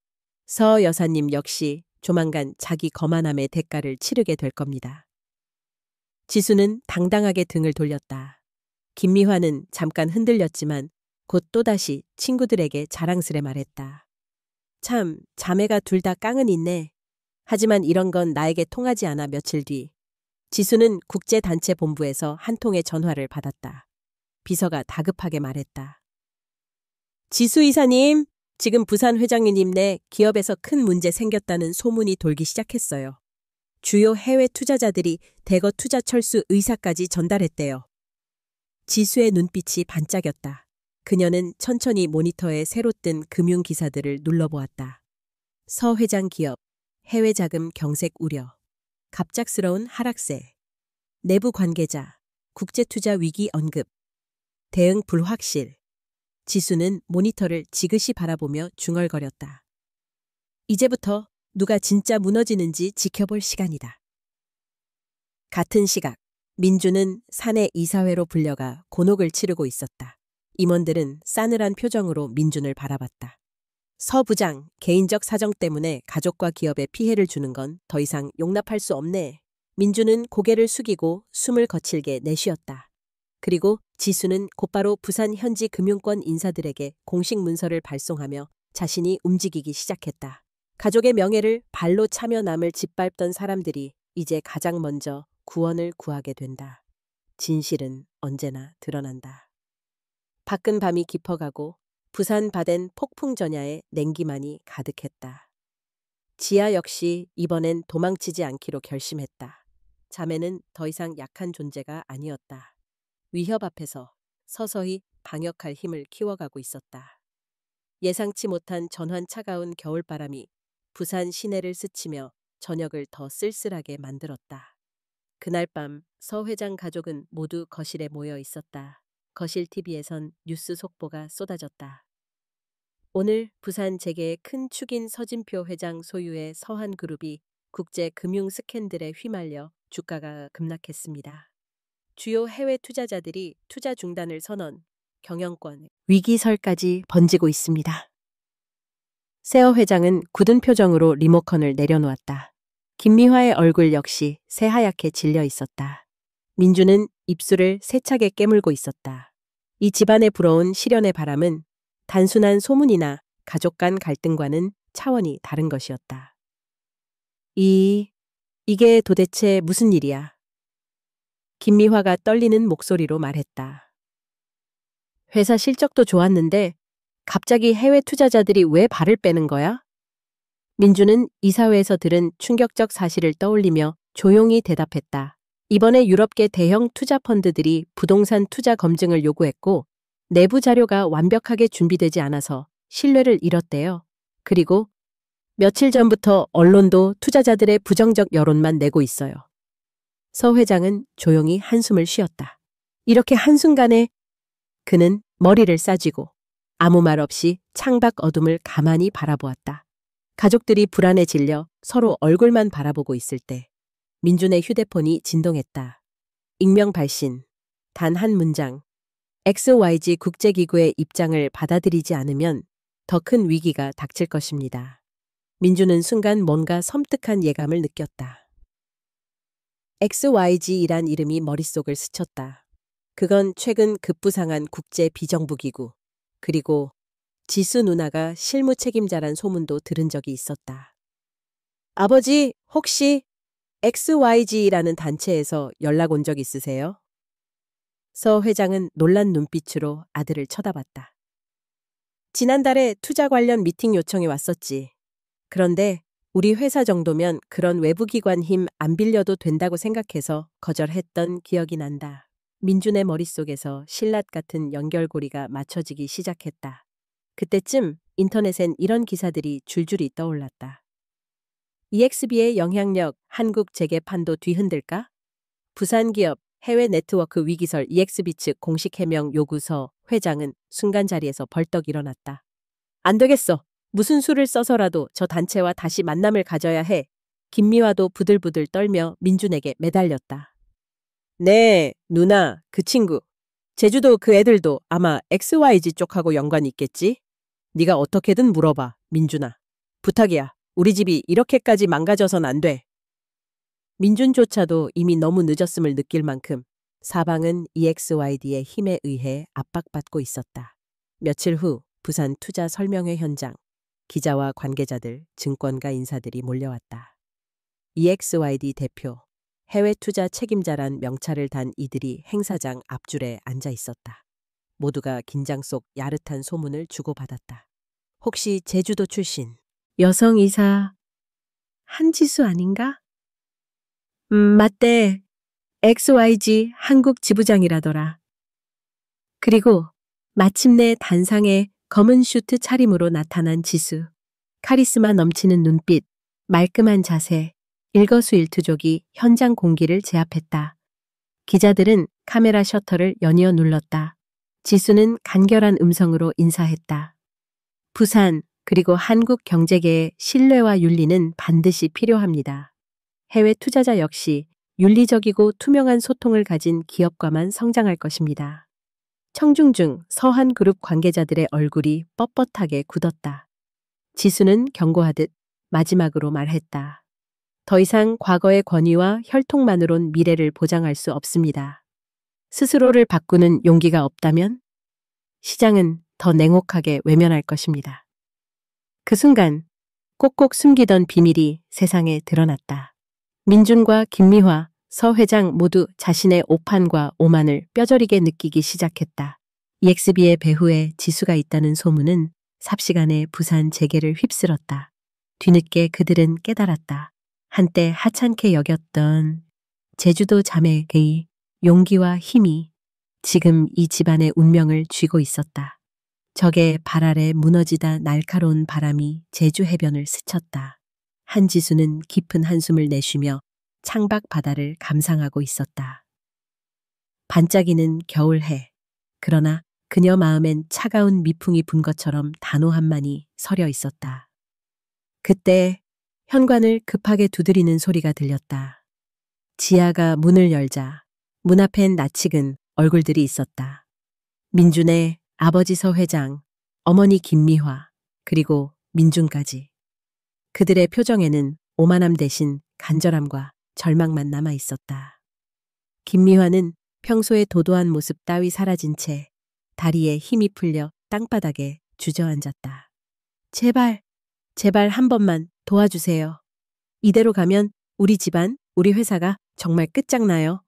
서 여사님 역시 조만간 자기 거만함의 대가를 치르게 될 겁니다. 지수는 당당하게 등을 돌렸다. 김미화는 잠깐 흔들렸지만 곧 또다시 친구들에게 자랑스레 말했다. 참, 자매가 둘 다 깡은 있네. 하지만 이런 건 나에게 통하지 않아. 며칠 뒤 지수는 국제단체 본부에서 한 통의 전화를 받았다. 비서가 다급하게 말했다. 지수 이사님, 지금 부산 회장님네 기업에서 큰 문제 생겼다는 소문이 돌기 시작했어요. 주요 해외 투자자들이 대거 투자 철수 의사까지 전달했대요. 지수의 눈빛이 반짝였다. 그녀는 천천히 모니터에 새로 뜬 금융 기사들을 눌러보았다. 서 회장 기업, 해외 자금 경색 우려, 갑작스러운 하락세, 내부 관계자, 국제투자 위기 언급, 대응 불확실. 지수는 모니터를 지그시 바라보며 중얼거렸다. 이제부터 누가 진짜 무너지는지 지켜볼 시간이다. 같은 시각, 민주는 사내 이사회로 불려가 곤혹을 치르고 있었다. 임원들은 싸늘한 표정으로 민준을 바라봤다. 서 부장, 개인적 사정 때문에 가족과 기업에 피해를 주는 건 더 이상 용납할 수 없네. 민준은 고개를 숙이고 숨을 거칠게 내쉬었다. 그리고 지수는 곧바로 부산 현지 금융권 인사들에게 공식 문서를 발송하며 자신이 움직이기 시작했다. 가족의 명예를 발로 차며 남을 짓밟던 사람들이 이제 가장 먼저 구원을 구하게 된다. 진실은 언제나 드러난다. 밖은 밤이 깊어가고 부산 바덴 폭풍 전야에 냉기만이 가득했다. 지아 역시 이번엔 도망치지 않기로 결심했다. 자매는 더 이상 약한 존재가 아니었다. 위협 앞에서 서서히 방역할 힘을 키워가고 있었다. 예상치 못한 전환 차가운 겨울바람이 부산 시내를 스치며 저녁을 더 쓸쓸하게 만들었다. 그날 밤 서 회장 가족은 모두 거실에 모여 있었다. 거실 TV에선 뉴스 속보가 쏟아졌다. 오늘 부산 재계의 큰 축인 서진표 회장 소유의 서한그룹이 국제 금융 스캔들에 휘말려 주가가 급락했습니다. 주요 해외 투자자들이 투자 중단을 선언, 경영권 위기설까지 번지고 있습니다. 세어 회장은 굳은 표정으로 리모컨을 내려놓았다. 김미화의 얼굴 역시 새하얗게 질려 있었다. 민주는 입술을 세차게 깨물고 있었다. 이 집안에 불어온 시련의 바람은 단순한 소문이나 가족 간 갈등과는 차원이 다른 것이었다. 이게 도대체 무슨 일이야? 김미화가 떨리는 목소리로 말했다. 회사 실적도 좋았는데 갑자기 해외 투자자들이 왜 발을 빼는 거야? 민주는 이사회에서 들은 충격적 사실을 떠올리며 조용히 대답했다. 이번에 유럽계 대형 투자 펀드들이 부동산 투자 검증을 요구했고 내부 자료가 완벽하게 준비되지 않아서 신뢰를 잃었대요. 그리고 며칠 전부터 언론도 투자자들의 부정적 여론만 내고 있어요. 서 회장은 조용히 한숨을 쉬었다. 이렇게 한순간에 그는 머리를 싸쥐고 아무 말 없이 창밖 어둠을 가만히 바라보았다. 가족들이 불안에 질려 서로 얼굴만 바라보고 있을 때 민준의 휴대폰이 진동했다. 익명 발신, 단 한 문장. XYZ 국제기구의 입장을 받아들이지 않으면 더 큰 위기가 닥칠 것입니다. 민주는 순간 뭔가 섬뜩한 예감을 느꼈다. XYZ이란 이름이 머릿속을 스쳤다. 그건 최근 급부상한 국제 비정부기구, 그리고 지수 누나가 실무 책임자란 소문도 들은 적이 있었다. 아버지, 혹시 XYZ라는 단체에서 연락 온 적 있으세요? 서 회장은 놀란 눈빛으로 아들을 쳐다봤다. 지난달에 투자 관련 미팅 요청이 왔었지. 그런데 우리 회사 정도면 그런 외부기관 힘 안 빌려도 된다고 생각해서 거절했던 기억이 난다. 민준의 머릿속에서 신랏 같은 연결고리가 맞춰지기 시작했다. 그때쯤 인터넷엔 이런 기사들이 줄줄이 떠올랐다. EXB의 영향력 한국 재계판도 뒤흔들까? 부산기업 해외 네트워크 위기설 EXB 측 공식 해명 요구서. 회장은 순간 자리에서 벌떡 일어났다. 안 되겠어. 무슨 수를 써서라도 저 단체와 다시 만남을 가져야 해. 김미화도 부들부들 떨며 민준에게 매달렸다. 네, 누나, 그 친구. 제주도 그 애들도 아마 XYZ 쪽하고 연관이 있겠지? 네가 어떻게든 물어봐, 민준아. 부탁이야. 우리 집이 이렇게까지 망가져선 안 돼. 민준조차도 이미 너무 늦었음을 느낄 만큼 사방은 EXYD의 힘에 의해 압박받고 있었다. 며칠 후 부산 투자 설명회 현장, 기자와 관계자들, 증권가 인사들이 몰려왔다. EXYD 대표, 해외 투자 책임자란 명찰을 단 이들이 행사장 앞줄에 앉아 있었다. 모두가 긴장 속 야릇한 소문을 주고받았다. 혹시 제주도 출신 여성 이사 한지수 아닌가? 맞대. XYZ 한국 지부장이라더라. 그리고 마침내 단상에 검은 슈트 차림으로 나타난 지수. 카리스마 넘치는 눈빛, 말끔한 자세, 일거수일투족이 현장 공기를 제압했다. 기자들은 카메라 셔터를 연이어 눌렀다. 지수는 간결한 음성으로 인사했다. 부산, 그리고 한국 경제계의 신뢰와 윤리는 반드시 필요합니다. 해외 투자자 역시 윤리적이고 투명한 소통을 가진 기업과만 성장할 것입니다. 청중중 서한그룹 관계자들의 얼굴이 뻣뻣하게 굳었다. 지수는 경고하듯 마지막으로 말했다. 더 이상 과거의 권위와 혈통만으론 미래를 보장할 수 없습니다. 스스로를 바꾸는 용기가 없다면 시장은 더 냉혹하게 외면할 것입니다. 그 순간 꼭꼭 숨기던 비밀이 세상에 드러났다. 민준과 김미화, 서 회장 모두 자신의 오판과 오만을 뼈저리게 느끼기 시작했다. EXB의 배후에 지수가 있다는 소문은 삽시간에 부산 재계를 휩쓸었다. 뒤늦게 그들은 깨달았다. 한때 하찮게 여겼던 제주도 자매의 용기와 힘이 지금 이 집안의 운명을 쥐고 있었다. 적의 발 아래 무너지다 날카로운 바람이 제주 해변을 스쳤다. 한지수는 깊은 한숨을 내쉬며 창밖 바다를 감상하고 있었다. 반짝이는 겨울해. 그러나 그녀 마음엔 차가운 미풍이 분 것처럼 단호함만이 서려 있었다. 그때 현관을 급하게 두드리는 소리가 들렸다. 지아가 문을 열자 문 앞엔 낯익은 얼굴들이 있었다. 민준의 아버지 서 회장, 어머니 김미화, 그리고 민준까지. 그들의 표정에는 오만함 대신 간절함과 절망만 남아 있었다. 김미화는 평소의 도도한 모습 따위 사라진 채 다리에 힘이 풀려 땅바닥에 주저앉았다. 제발, 제발 한 번만 도와주세요. 이대로 가면 우리 집안, 우리 회사가 정말 끝장나요.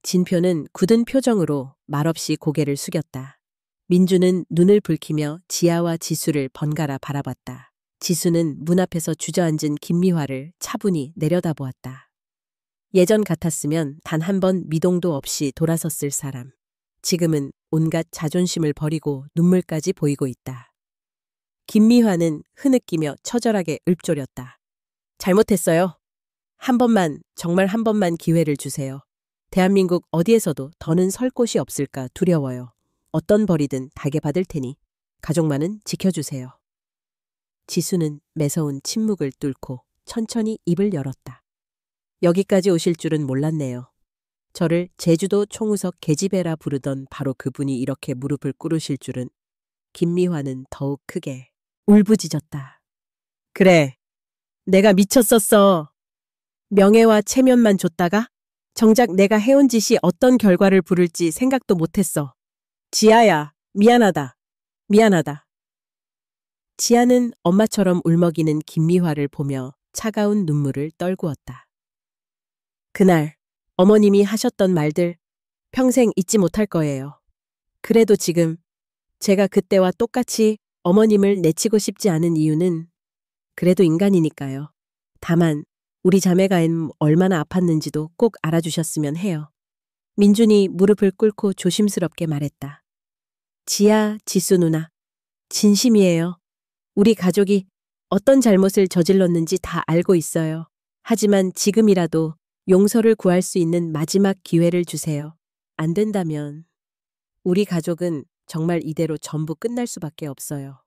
진표는 굳은 표정으로 말없이 고개를 숙였다. 민주는 눈을 붉히며 지아와 지수를 번갈아 바라봤다. 지수는 문 앞에서 주저앉은 김미화를 차분히 내려다보았다. 예전 같았으면 단 한 번 미동도 없이 돌아섰을 사람. 지금은 온갖 자존심을 버리고 눈물까지 보이고 있다. 김미화는 흐느끼며 처절하게 읊조렸다. 잘못했어요. 한 번만, 정말 한 번만 기회를 주세요. 대한민국 어디에서도 더는 설 곳이 없을까 두려워요. 어떤 벌이든 달게 받을 테니 가족만은 지켜주세요. 지수는 매서운 침묵을 뚫고 천천히 입을 열었다. 여기까지 오실 줄은 몰랐네요. 저를 제주도 총우석 계집애라 부르던 바로 그분이 이렇게 무릎을 꿇으실 줄은. 김미화는 더욱 크게 울부짖었다. 그래, 내가 미쳤었어. 명예와 체면만 줬다가 정작 내가 해온 짓이 어떤 결과를 부를지 생각도 못했어. 지아야, 미안하다. 미안하다. 지아는 엄마처럼 울먹이는 김미화를 보며 차가운 눈물을 떨구었다. 그날 어머님이 하셨던 말들 평생 잊지 못할 거예요. 그래도 지금 제가 그때와 똑같이 어머님을 내치고 싶지 않은 이유는 그래도 인간이니까요. 다만 우리 자매가 얼마나 아팠는지도 꼭 알아주셨으면 해요. 민준이 무릎을 꿇고 조심스럽게 말했다. 지아, 지수 누나, 진심이에요. 우리 가족이 어떤 잘못을 저질렀는지 다 알고 있어요. 하지만 지금이라도 용서를 구할 수 있는 마지막 기회를 주세요. 안 된다면 우리 가족은 정말 이대로 전부 끝날 수밖에 없어요.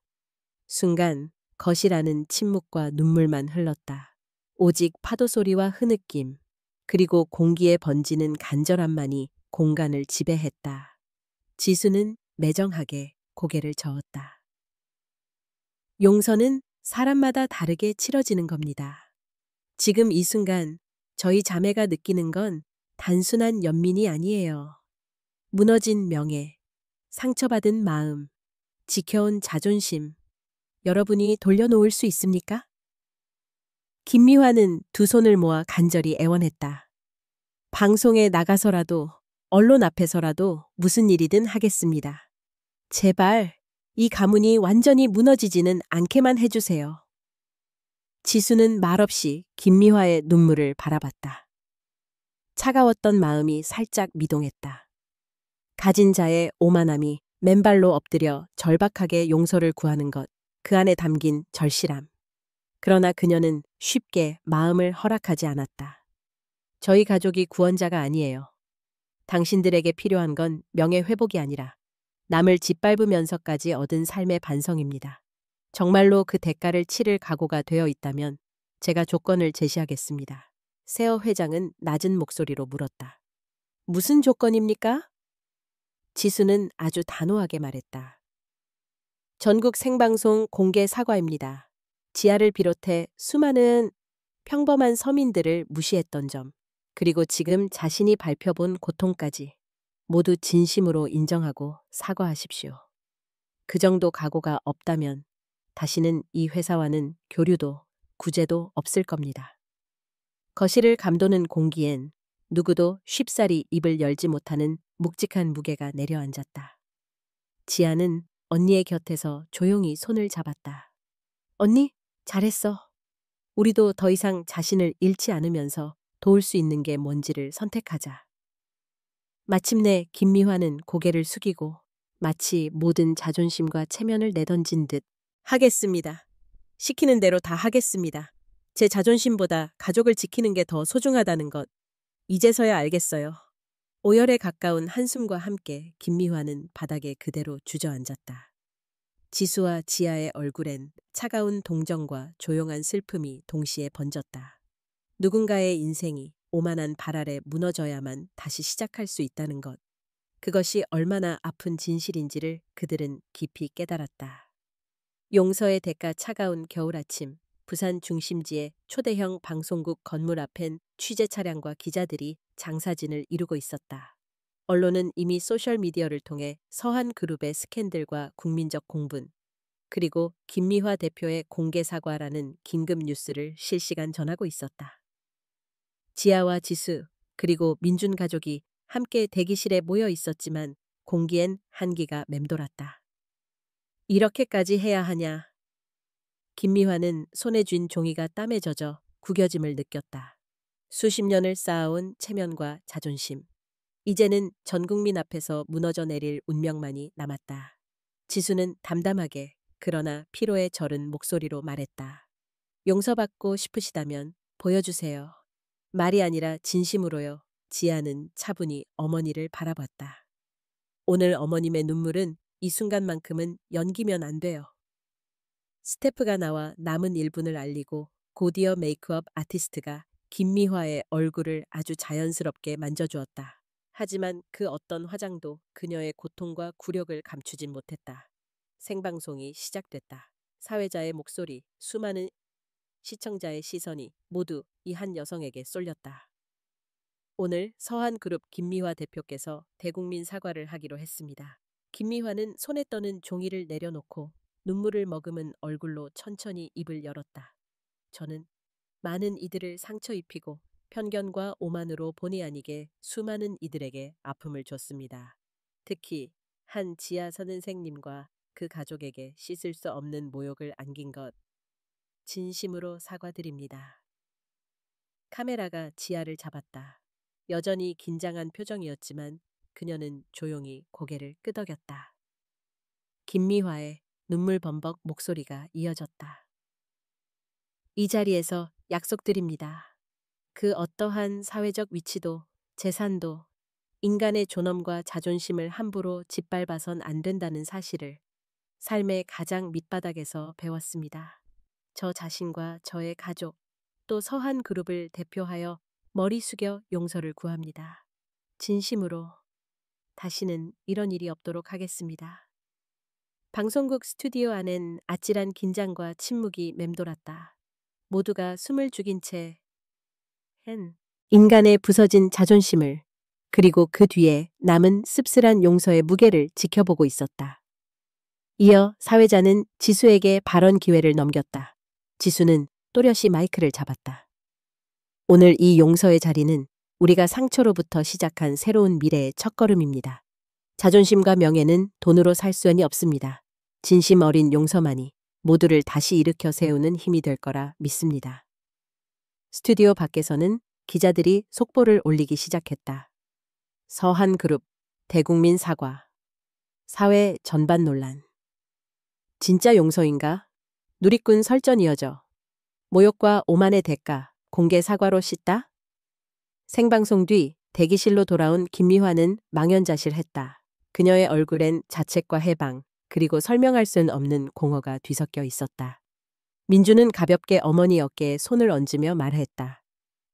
순간 거실 안은 침묵과 눈물만 흘렀다. 오직 파도 소리와 흐느낌, 그리고 공기에 번지는 간절함만이 공간을 지배했다. 지수는 매정하게 고개를 저었다. 용서는 사람마다 다르게 치러지는 겁니다. 지금 이 순간 저희 자매가 느끼는 건 단순한 연민이 아니에요. 무너진 명예, 상처받은 마음, 지켜온 자존심, 여러분이 돌려놓을 수 있습니까? 김미화는 두 손을 모아 간절히 애원했다. 방송에 나가서라도, 언론 앞에서라도 무슨 일이든 하겠습니다. 제발 이 가문이 완전히 무너지지는 않게만 해주세요. 지수는 말없이 김미화의 눈물을 바라봤다. 차가웠던 마음이 살짝 미동했다. 가진 자의 오만함이 맨발로 엎드려 절박하게 용서를 구하는 것, 그 안에 담긴 절실함. 그러나 그녀는 쉽게 마음을 허락하지 않았다. 저희 가족이 구원자가 아니에요. 당신들에게 필요한 건 명예회복이 아니라 남을 짓밟으면서까지 얻은 삶의 반성입니다. 정말로 그 대가를 치를 각오가 되어 있다면 제가 조건을 제시하겠습니다. 세어 회장은 낮은 목소리로 물었다. 무슨 조건입니까? 지수는 아주 단호하게 말했다. 전국 생방송 공개 사과입니다. 지하를 비롯해 수많은 평범한 서민들을 무시했던 점, 그리고 지금 자신이 밝혀본 고통까지 모두 진심으로 인정하고 사과하십시오. 그 정도 각오가 없다면 다시는 이 회사와는 교류도 구제도 없을 겁니다. 거실을 감도는 공기엔 누구도 쉽사리 입을 열지 못하는 묵직한 무게가 내려앉았다. 지아는 언니의 곁에서 조용히 손을 잡았다. 언니, 잘했어. 우리도 더 이상 자신을 잃지 않으면서 도울 수 있는 게 뭔지를 선택하자. 마침내 김미화는 고개를 숙이고 마치 모든 자존심과 체면을 내던진 듯 하겠습니다. 시키는 대로 다 하겠습니다. 제 자존심보다 가족을 지키는 게 더 소중하다는 것 이제서야 알겠어요. 오열에 가까운 한숨과 함께 김미화는 바닥에 그대로 주저앉았다. 지수와 지아의 얼굴엔 차가운 동정과 조용한 슬픔이 동시에 번졌다. 누군가의 인생이 오만한 발 아래 무너져야만 다시 시작할 수 있다는 것. 그것이 얼마나 아픈 진실인지를 그들은 깊이 깨달았다. 용서의 대가 차가운 겨울 아침, 부산 중심지의 초대형 방송국 건물 앞엔 취재 차량과 기자들이 장사진을 이루고 있었다. 언론은 이미 소셜미디어를 통해 서한그룹의 스캔들과 국민적 공분, 그리고 김미화 대표의 공개 사과라는 긴급 뉴스를 실시간 전하고 있었다. 지아와 지수, 그리고 민준 가족이 함께 대기실에 모여 있었지만 공기엔 한기가 맴돌았다. 이렇게까지 해야 하냐? 김미화는 손에 쥔 종이가 땀에 젖어 구겨짐을 느꼈다. 수십 년을 쌓아온 체면과 자존심. 이제는 전 국민 앞에서 무너져 내릴 운명만이 남았다. 지수는 담담하게 그러나 피로에 절은 목소리로 말했다. 용서받고 싶으시다면 보여주세요. 말이 아니라 진심으로요. 지아는 차분히 어머니를 바라봤다. 오늘 어머님의 눈물은 이 순간만큼은 연기면 안 돼요. 스태프가 나와 남은 1분을 알리고 고디어 메이크업 아티스트가 김미화의 얼굴을 아주 자연스럽게 만져주었다. 하지만 그 어떤 화장도 그녀의 고통과 굴욕을 감추진 못했다. 생방송이 시작됐다. 사회자의 목소리, 수많은 시청자의 시선이 모두 이 한 여성에게 쏠렸다. 오늘 서한그룹 김미화 대표께서 대국민 사과를 하기로 했습니다. 김미화는 손에 떠는 종이를 내려놓고 눈물을 머금은 얼굴로 천천히 입을 열었다. 저는 많은 이들을 상처 입히고 편견과 오만으로 본의 아니게 수많은 이들에게 아픔을 줬습니다. 특히 한 지하 선생님과 그 가족에게 씻을 수 없는 모욕을 안긴 것 진심으로 사과드립니다. 카메라가 지아를 잡았다. 여전히 긴장한 표정이었지만 그녀는 조용히 고개를 끄덕였다. 김미화의 눈물 범벅 목소리가 이어졌다. 이 자리에서 약속드립니다. 그 어떠한 사회적 위치도 재산도 인간의 존엄과 자존심을 함부로 짓밟아선 안 된다는 사실을 삶의 가장 밑바닥에서 배웠습니다. 저 자신과 저의 가족, 또 서한그룹을 대표하여 머리 숙여 용서를 구합니다. 진심으로 다시는 이런 일이 없도록 하겠습니다. 방송국 스튜디오 안엔 아찔한 긴장과 침묵이 맴돌았다. 모두가 숨을 죽인 채 인간의 부서진 자존심을 그리고 그 뒤에 남은 씁쓸한 용서의 무게를 지켜보고 있었다. 이어 사회자는 지수에게 발언 기회를 넘겼다. 지수는 또렷이 마이크를 잡았다. 오늘 이 용서의 자리는 우리가 상처로부터 시작한 새로운 미래의 첫걸음입니다. 자존심과 명예는 돈으로 살 수는 없습니다. 진심 어린 용서만이 모두를 다시 일으켜 세우는 힘이 될 거라 믿습니다. 스튜디오 밖에서는 기자들이 속보를 올리기 시작했다. 서한그룹, 대국민 사과, 사회 전반 논란. 진짜 용서인가? 누리꾼 설전 이어져. 모욕과 오만의 대가, 공개 사과로 씻다? 생방송 뒤 대기실로 돌아온 김미화는 망연자실했다. 그녀의 얼굴엔 자책과 해방, 그리고 설명할 순 없는 공허가 뒤섞여 있었다. 민주는 가볍게 어머니 어깨에 손을 얹으며 말했다.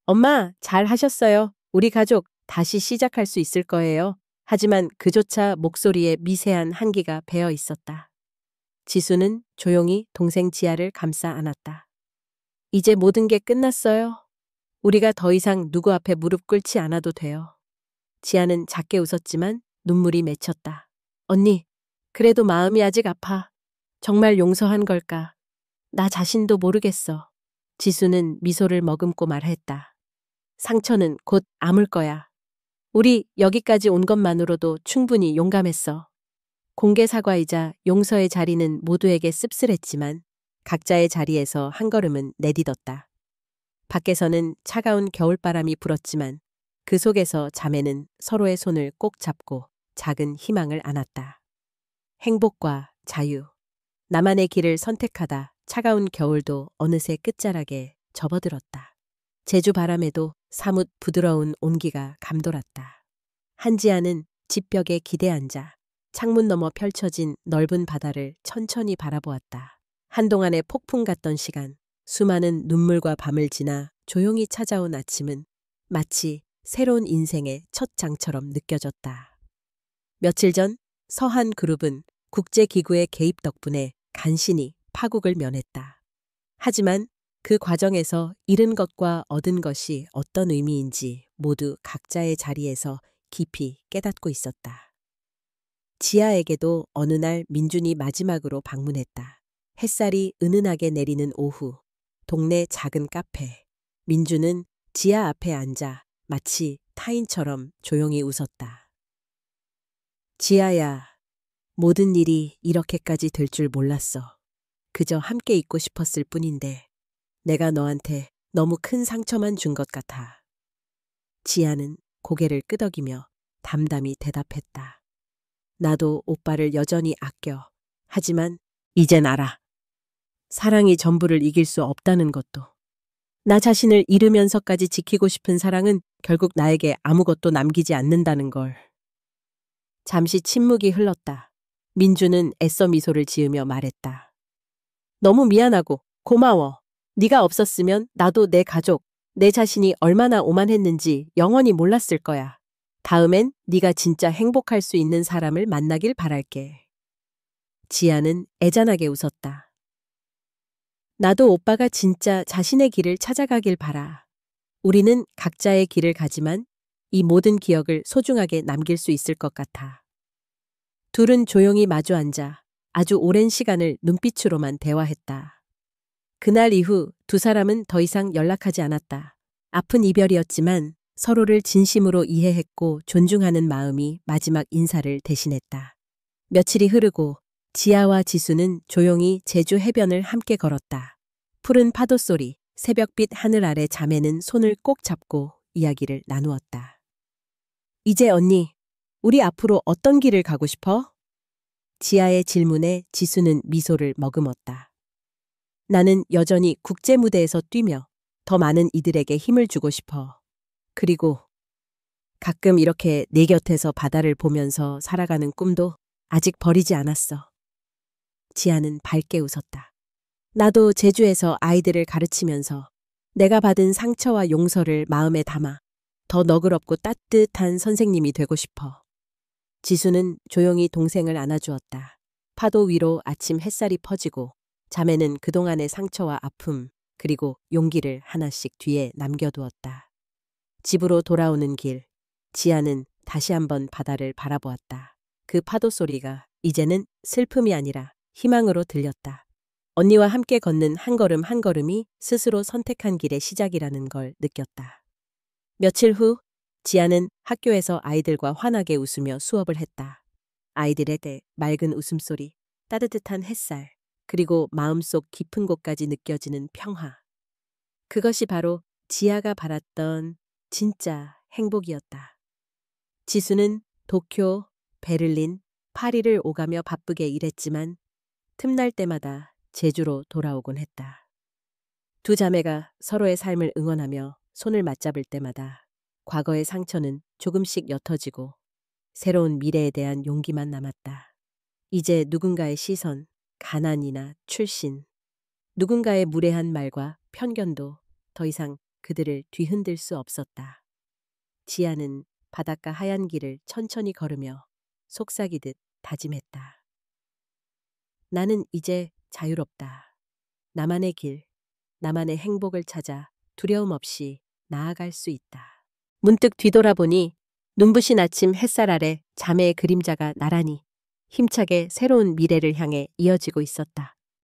엄마, 잘 하셨어요. 우리 가족 다시 시작할 수 있을 거예요. 하지만 그조차 목소리에 미세한 한기가 배어 있었다. 지수는 조용히 동생 지아를 감싸 안았다. 이제 모든 게 끝났어요. 우리가 더 이상 누구 앞에 무릎 꿇지 않아도 돼요. 지아는 작게 웃었지만 눈물이 맺혔다. 언니, 그래도 마음이 아직 아파. 정말 용서한 걸까? 나 자신도 모르겠어. 지수는 미소를 머금고 말했다. 상처는 곧 아물 거야. 우리 여기까지 온 것만으로도 충분히 용감했어. 공개 사과이자 용서의 자리는 모두에게 씁쓸했지만 각자의 자리에서 한 걸음은 내딛었다. 밖에서는 차가운 겨울바람이 불었지만 그 속에서 자매는 서로의 손을 꼭 잡고 작은 희망을 안았다. 행복과 자유. 나만의 길을 선택하다 차가운 겨울도 어느새 끝자락에 접어들었다. 제주 바람에도 사뭇 부드러운 온기가 감돌았다. 한지아는 집벽에 기대앉아 창문 너머 펼쳐진 넓은 바다를 천천히 바라보았다. 한동안의 폭풍 같던 시간, 수많은 눈물과 밤을 지나 조용히 찾아온 아침은 마치 새로운 인생의 첫 장처럼 느껴졌다. 며칠 전 서한 그룹은 국제기구의 개입 덕분에 간신히 파국을 면했다. 하지만 그 과정에서 잃은 것과 얻은 것이 어떤 의미인지 모두 각자의 자리에서 깊이 깨닫고 있었다. 지아에게도 어느 날 민준이 마지막으로 방문했다. 햇살이 은은하게 내리는 오후, 동네 작은 카페. 민준은 지아 앞에 앉아 마치 타인처럼 조용히 웃었다. 지아야, 모든 일이 이렇게까지 될 줄 몰랐어. 그저 함께 있고 싶었을 뿐인데 내가 너한테 너무 큰 상처만 준 것 같아. 지아는 고개를 끄덕이며 담담히 대답했다. 나도 오빠를 여전히 아껴. 하지만 이젠 알아. 사랑이 전부를 이길 수 없다는 것도. 나 자신을 잃으면서까지 지키고 싶은 사랑은 결국 나에게 아무것도 남기지 않는다는 걸. 잠시 침묵이 흘렀다. 민주는 애써 미소를 지으며 말했다. 너무 미안하고 고마워. 네가 없었으면 나도 내 가족, 내 자신이 얼마나 오만했는지 영원히 몰랐을 거야. 다음엔 네가 진짜 행복할 수 있는 사람을 만나길 바랄게. 지아는 애잔하게 웃었다. 나도 오빠가 진짜 자신의 길을 찾아가길 바라. 우리는 각자의 길을 가지만 이 모든 기억을 소중하게 남길 수 있을 것 같아. 둘은 조용히 마주 앉아 아주 오랜 시간을 눈빛으로만 대화했다. 그날 이후 두 사람은 더 이상 연락하지 않았다. 아픈 이별이었지만 서로를 진심으로 이해했고 존중하는 마음이 마지막 인사를 대신했다. 며칠이 흐르고 지아와 지수는 조용히 제주 해변을 함께 걸었다. 푸른 파도 소리, 새벽빛 하늘 아래 자매는 손을 꼭 잡고 이야기를 나누었다. 이제 언니, 우리 앞으로 어떤 길을 가고 싶어? 지아의 질문에 지수는 미소를 머금었다. 나는 여전히 국제 무대에서 뛰며 더 많은 이들에게 힘을 주고 싶어. 그리고 가끔 이렇게 내 곁에서 바다를 보면서 살아가는 꿈도 아직 버리지 않았어. 지아는 밝게 웃었다. 나도 제주에서 아이들을 가르치면서 내가 받은 상처와 용서를 마음에 담아 더 너그럽고 따뜻한 선생님이 되고 싶어. 지수는 조용히 동생을 안아주었다. 파도 위로 아침 햇살이 퍼지고 자매는 그동안의 상처와 아픔 그리고 용기를 하나씩 뒤에 남겨두었다. 집으로 돌아오는 길, 지아는 다시 한번 바다를 바라보았다. 그 파도 소리가 이제는 슬픔이 아니라 희망으로 들렸다. 언니와 함께 걷는 한 걸음 한 걸음이 스스로 선택한 길의 시작이라는 걸 느꼈다. 며칠 후 지아는 학교에서 아이들과 환하게 웃으며 수업을 했다. 아이들에게 맑은 웃음소리, 따뜻한 햇살, 그리고 마음속 깊은 곳까지 느껴지는 평화. 그것이 바로 지아가 바랐던 진짜 행복이었다. 지수는 도쿄, 베를린, 파리를 오가며 바쁘게 일했지만 틈날 때마다 제주로 돌아오곤 했다. 두 자매가 서로의 삶을 응원하며 손을 맞잡을 때마다 과거의 상처는 조금씩 옅어지고 새로운 미래에 대한 용기만 남았다. 이제 누군가의 시선, 가난이나 출신, 누군가의 무례한 말과 편견도 더 이상 그들을 뒤흔들 수 없었다. 지아는 바닷가 하얀 길을 천천히 걸으며 속삭이듯 다짐했다. 나는 이제 자유롭다. 나만의 길, 나만의 행복을 찾아 두려움 없이 나아갈 수 있다. 문득 뒤돌아보니 눈부신 아침 햇살 아래 자매의 그림자가 나란히 힘차게 새로운 미래를 향해 이어지고 있었다.